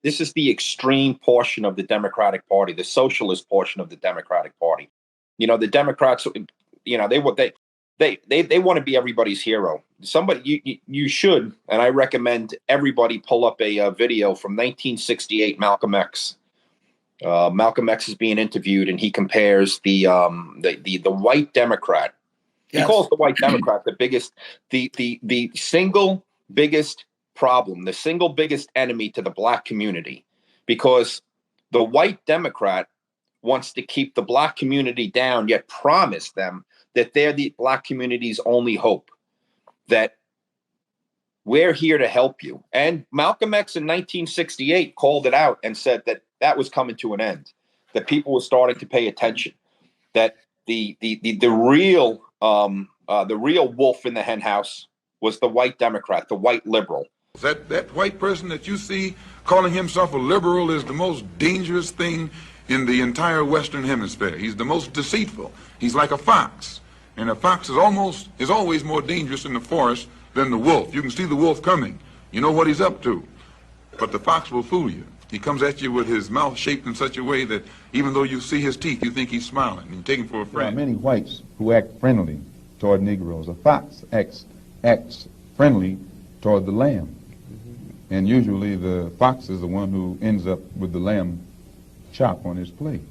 the extreme portion of the Democratic Party, the socialist portion of the Democratic Party. The Democrats, they want to be everybody's hero. You should, and I recommend everybody pull up a video from 1968, Malcolm X. Malcolm X is being interviewed, and he compares the white Democrat. Yes. He calls the white Democrat the single biggest problem, the single biggest enemy to the black community, because the white Democrat wants to keep the black community down, yet promise them that they're the black community's only hope, that we're here to help you. And Malcolm X in 1968 called it out and said that was coming to an end, that people were starting to pay attention, that the real wolf in the hen house was the white Democrat, the white liberal. That white person that you see calling himself a liberal is the most dangerous thing in the entire Western Hemisphere. He's the most deceitful. He's like a fox. And a fox is always more dangerous in the forest than the wolf. You can see the wolf coming. You know what he's up to. But the fox will fool you. He comes at you with his mouth shaped in such a way that even though you see his teeth, you think he's smiling. And you take him for a friend. There are many whites who act friendly toward Negroes. A fox acts friendly toward the lamb. And usually the fox is the one who ends up with the lamb chop on his plate.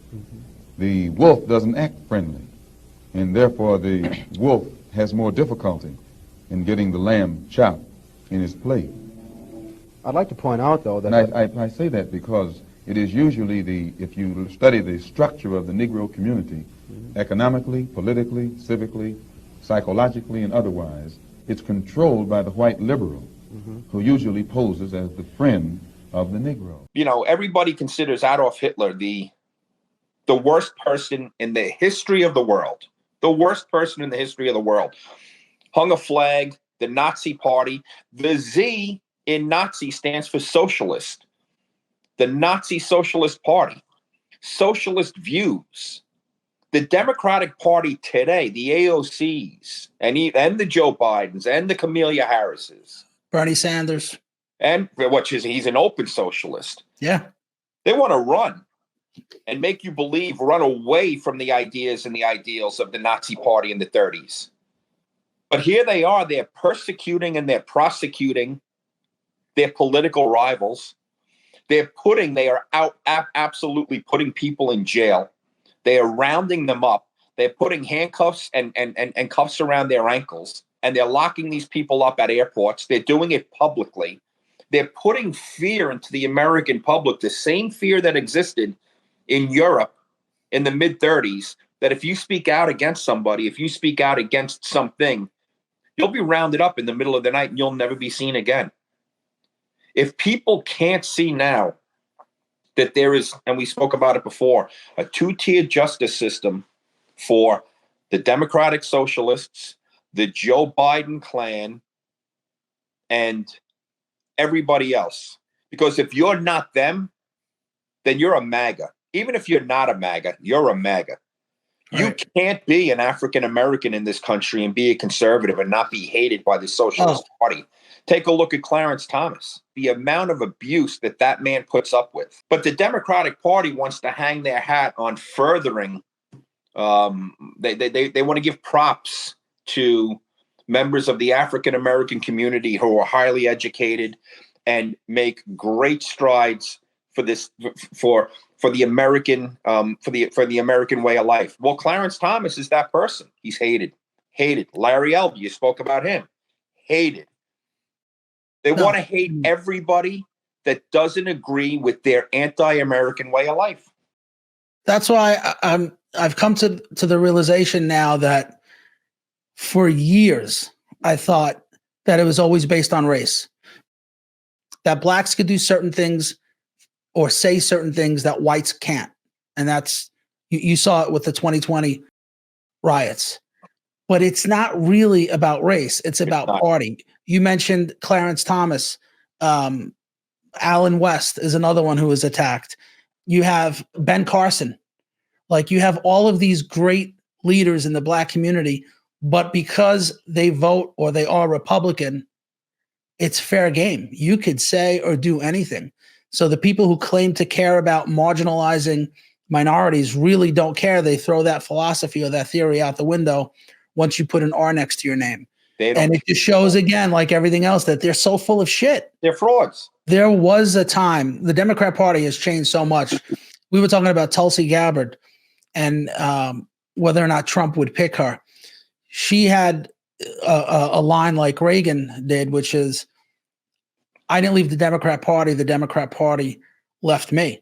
The wolf doesn't act friendly, and therefore the wolf has more difficulty in getting the lamb chop in his plate. I'd like to point out, though, that... I say that because it is usually if you study the structure of the Negro community, economically, politically, civically, psychologically, and otherwise, it's controlled by the white liberal, who usually poses as the friend of the Negro. Everybody considers Adolf Hitler the worst person in the history of the world. The worst person in the history of the world. Hung a flag, the Nazi Party. The Z in Nazi stands for socialist. The Nazi Socialist Party. Socialist views. The Democratic Party today, the AOCs, and the Joe Bidens, and the Kamala Harrises. Bernie Sanders. And he's an open socialist. Yeah. They want to run and make you run away from the ideas and the ideals of the Nazi Party in the 30s. But here they are, they're persecuting and they're prosecuting their political rivals. They are absolutely putting people in jail. They are rounding them up. They're putting handcuffs and cuffs around their ankles. And they're locking these people up at airports. They're doing it publicly. They're putting fear into the American public, the same fear that existed in Europe in the mid-30s, that if you speak out against somebody, if you speak out against something, you'll be rounded up in the middle of the night and you'll never be seen again. If people can't see now that there is, and we spoke about it before, a two-tiered justice system for the Democratic Socialists, the Joe Biden clan, and everybody else. Because if you're not them, then you're a MAGA. Even if you're not a MAGA, you're a MAGA. Right. You can't be an African American in this country and be a conservative and not be hated by the Socialist Party. Take a look at Clarence Thomas, the amount of abuse that man puts up with. But the Democratic Party wants to hang their hat on furthering. They want to give props to members of the African American community who are highly educated and make great strides for the American American way of life. Well, Clarence Thomas is that person. He's hated. Larry Elder, you spoke about him. Hated. They want to hate everybody that doesn't agree with their anti-American way of life. That's why I've come to the realization now that for years I thought that it was always based on race, that blacks could do certain things or say certain things that whites can't. And that's, you saw it with the 2020 riots. But it's not really about race. It's about party. You mentioned Clarence Thomas. Alan West is another one who was attacked. You have Ben Carson. Like, you have all of these great leaders in the black community, but because they vote or they are Republican, it's fair game. You could say or do anything. So the people who claim to care about marginalizing minorities really don't care. They throw that philosophy or that theory out the window once you put an R next to your name. And it just shows again, like everything else, that they're so full of shit. They're frauds. There was a time, the Democrat Party has changed so much. We were talking about Tulsi Gabbard and whether or not Trump would pick her. She had a line like Reagan did, which is, I didn't leave the Democrat Party left me.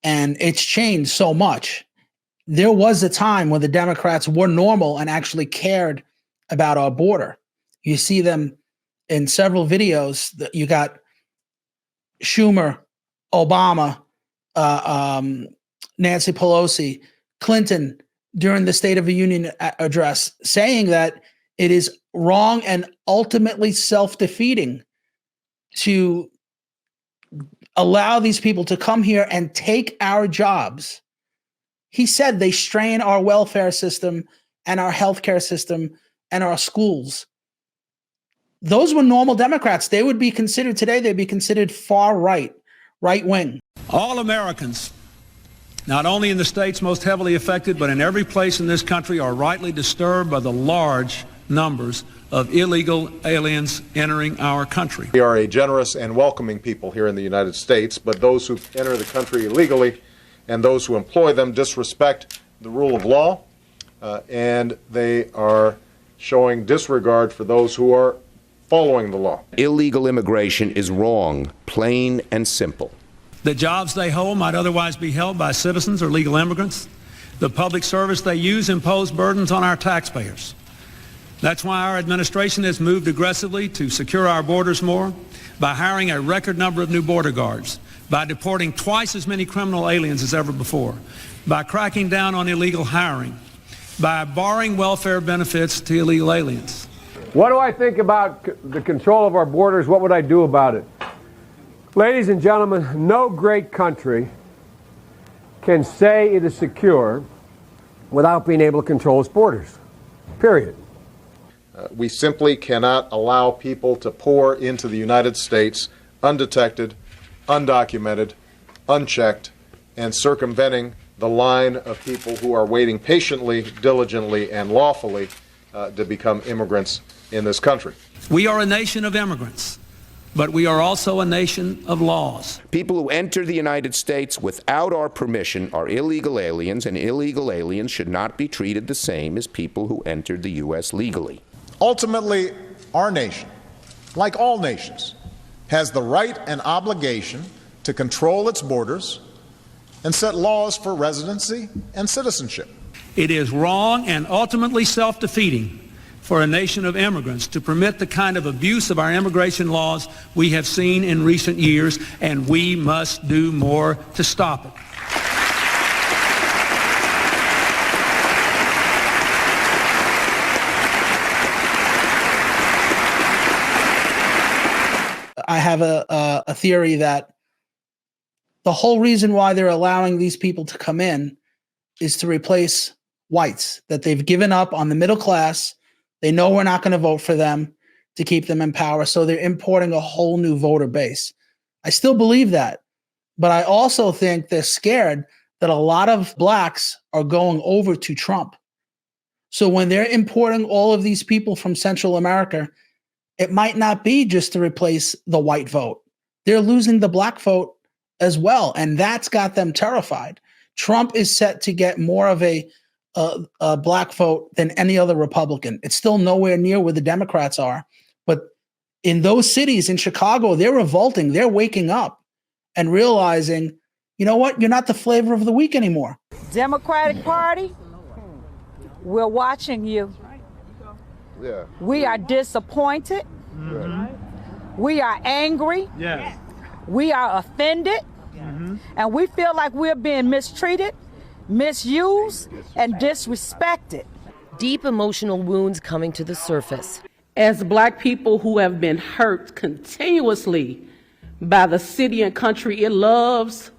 And it's changed so much. There was a time when the Democrats were normal and actually cared about our border. You see them in several videos. That you got Schumer, Obama, Nancy Pelosi, Clinton during the State of the Union address saying that it is wrong and ultimately self-defeating to allow these people to come here and take our jobs. He said they strain our welfare system and our healthcare system and our schools. Those were normal Democrats. They would be considered today, they'd be considered far right, right wing. All Americans, not only in the states most heavily affected, but in every place in this country, are rightly disturbed by the large numbers of illegal aliens entering our country. We are a generous and welcoming people here in the United States, but those who enter the country illegally and those who employ them disrespect the rule of law, and they are showing disregard for those who are following the law. Illegal immigration is wrong, plain and simple. The jobs they hold might otherwise be held by citizens or legal immigrants. The public service they use impose burdens on our taxpayers. That's why our administration has moved aggressively to secure our borders more, by hiring a record number of new border guards, by deporting twice as many criminal aliens as ever before, by cracking down on illegal hiring, by barring welfare benefits to illegal aliens. What do I think about the control of our borders? What would I do about it? Ladies and gentlemen, no great country can say it is secure without being able to control its borders, period. We simply cannot allow people to pour into the United States undetected, undocumented, unchecked, and circumventing the line of people who are waiting patiently, diligently, and lawfully to become immigrants in this country. We are a nation of immigrants, but we are also a nation of laws. People who enter the United States without our permission are illegal aliens, and illegal aliens should not be treated the same as people who entered the U.S. legally. Ultimately, our nation, like all nations, has the right and obligation to control its borders and set laws for residency and citizenship. It is wrong and ultimately self-defeating for a nation of immigrants to permit the kind of abuse of our immigration laws we have seen in recent years, and we must do more to stop it. I have a theory that the whole reason why they're allowing these people to come in is to replace whites, that they've given up on the middle class. They know we're not going to vote for them to keep them in power, so they're importing a whole new voter base. I still believe that, but I also think they're scared that a lot of blacks are going over to Trump. So when they're importing all of these people from Central America, it might not be just to replace the white vote. They're losing the black vote as well, and that's got them terrified. Trump is set to get more of a black vote than any other Republican. It's still nowhere near where the Democrats are, but in those cities, in Chicago, they're revolting. They're waking up and realizing, you know what? You're not the flavor of the week anymore. Democratic Party, we're watching you. Yeah. We are disappointed. Mm-hmm. We are angry. Yes. We are offended. Mm-hmm. And we feel like we're being mistreated, misused, and disrespected. Deep emotional wounds coming to the surface. As Black people who have been hurt continuously by the city and country it loves,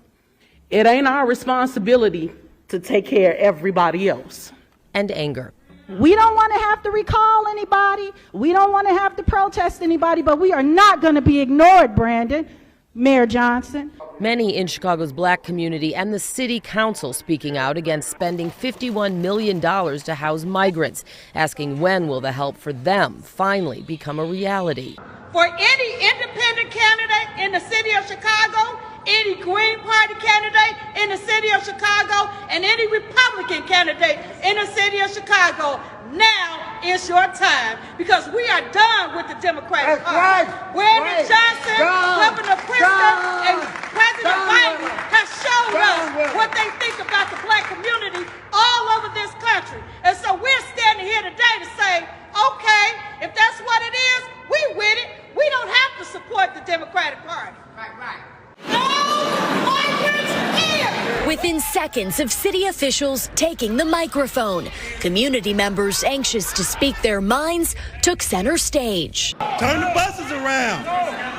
it ain't our responsibility to take care of everybody else. And anger. We don't want to have to recall anybody. We don't want to have to protest anybody, but we are not going to be ignored, Brandon. Mayor Johnson. Many in Chicago's black community and the city council speaking out against spending $51 million to house migrants, asking when will the help for them finally become a reality. For any independent candidate in the city of Chicago, any Green Party candidate in the city of Chicago, and any Republican candidate in the city of Chicago, now is your time, because we are done with the Democratic Party. Brandon Johnson, Governor Pritzker, and President Biden have showed us what they think about the black community all over this country. And so we're standing here today to say, okay, if that's what it is, we with it. We don't have to support the Democratic Party. Right. No migrants here! Within seconds of city officials taking the microphone, community members anxious to speak their minds took center stage. Turn the buses around.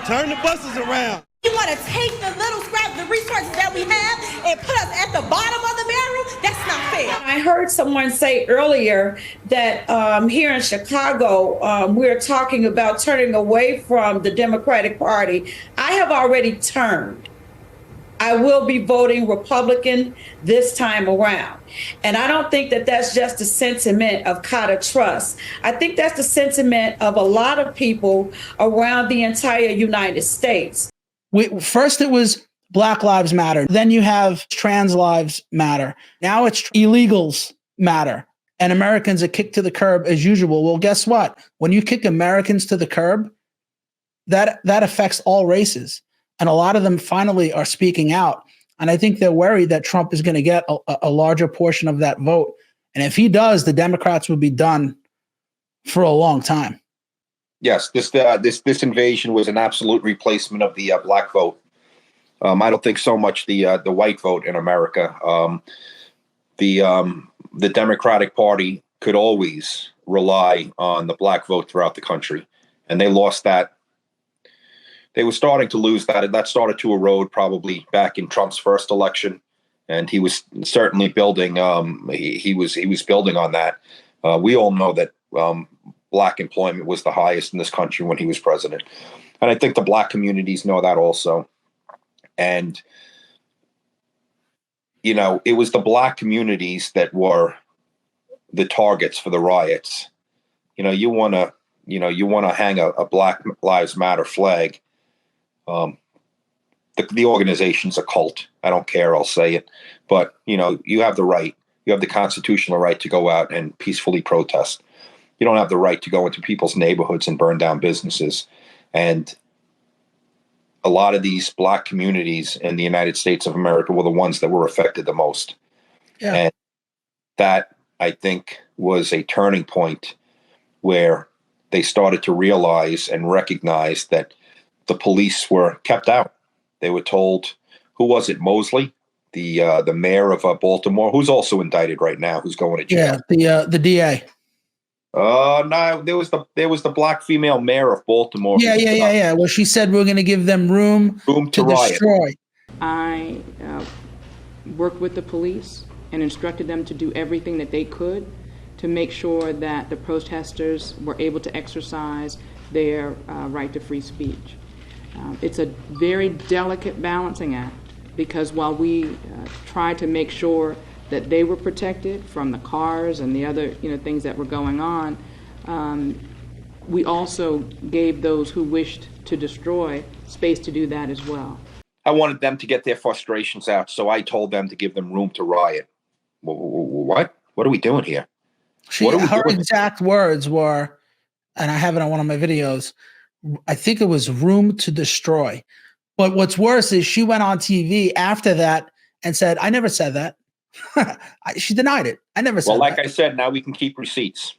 Turn the buses around. You want to take the little scrap, the resources that we have, and put us at the bottom of the barrel? That's not fair. I heard someone say earlier that here in Chicago, we're talking about turning away from the Democratic Party. I have already turned. I will be voting Republican this time around. And I don't think that that's just a sentiment of Carter Trust. I think that's the sentiment of a lot of people around the entire United States. First, it was Black Lives Matter. Then you have Trans Lives Matter. Now it's Illegals Matter. And Americans are kicked to the curb as usual. Well, guess what? When you kick Americans to the curb, that affects all races. And a lot of them finally are speaking out. And I think they're worried that Trump is going to get a larger portion of that vote. And if he does, the Democrats will be done for a long time. Yes, this invasion was an absolute replacement of the black vote. I don't think so much the white vote in America. The Democratic Party could always rely on the black vote throughout the country, and they lost that. They were starting to lose that, and that started to erode probably back in Trump's first election, and he was certainly building. He was building on that. We all know that. Black employment was the highest in this country when he was president. And I think the black communities know that also. And, you know, it was the black communities that were the targets for the riots. You know, you want to hang a Black Lives Matter flag. The organization's a cult. I don't care. I'll say it. But, you know, you have the right. You have the constitutional right to go out and peacefully protest. You don't have the right to go into people's neighborhoods and burn down businesses. And a lot of these black communities in the United States of America were the ones that were affected the most. Yeah. And that, I think, was a turning point where they started to realize and recognize that the police were kept out. They were told, who was it, Mosley, the mayor of Baltimore, who's also indicted right now, who's going to jail. Yeah, the DA. No, there was the black female mayor of Baltimore. Yeah. Well, she said we're going to give them room to destroy. I worked with the police and instructed them to do everything that they could to make sure that the protesters were able to exercise their right to free speech. It's a very delicate balancing act, because while we tried to make sure that they were protected from the cars and the other things that were going on, we also gave those who wished to destroy space to do that as well. I wanted them to get their frustrations out, so I told them to give them room to riot. What? What are we doing here? Her exact words were, and I have it on one of my videos, I think it was room to destroy. But what's worse is she went on TV after that and said, I never said that. She denied it. I never said that. Well, like I said, now we can keep receipts.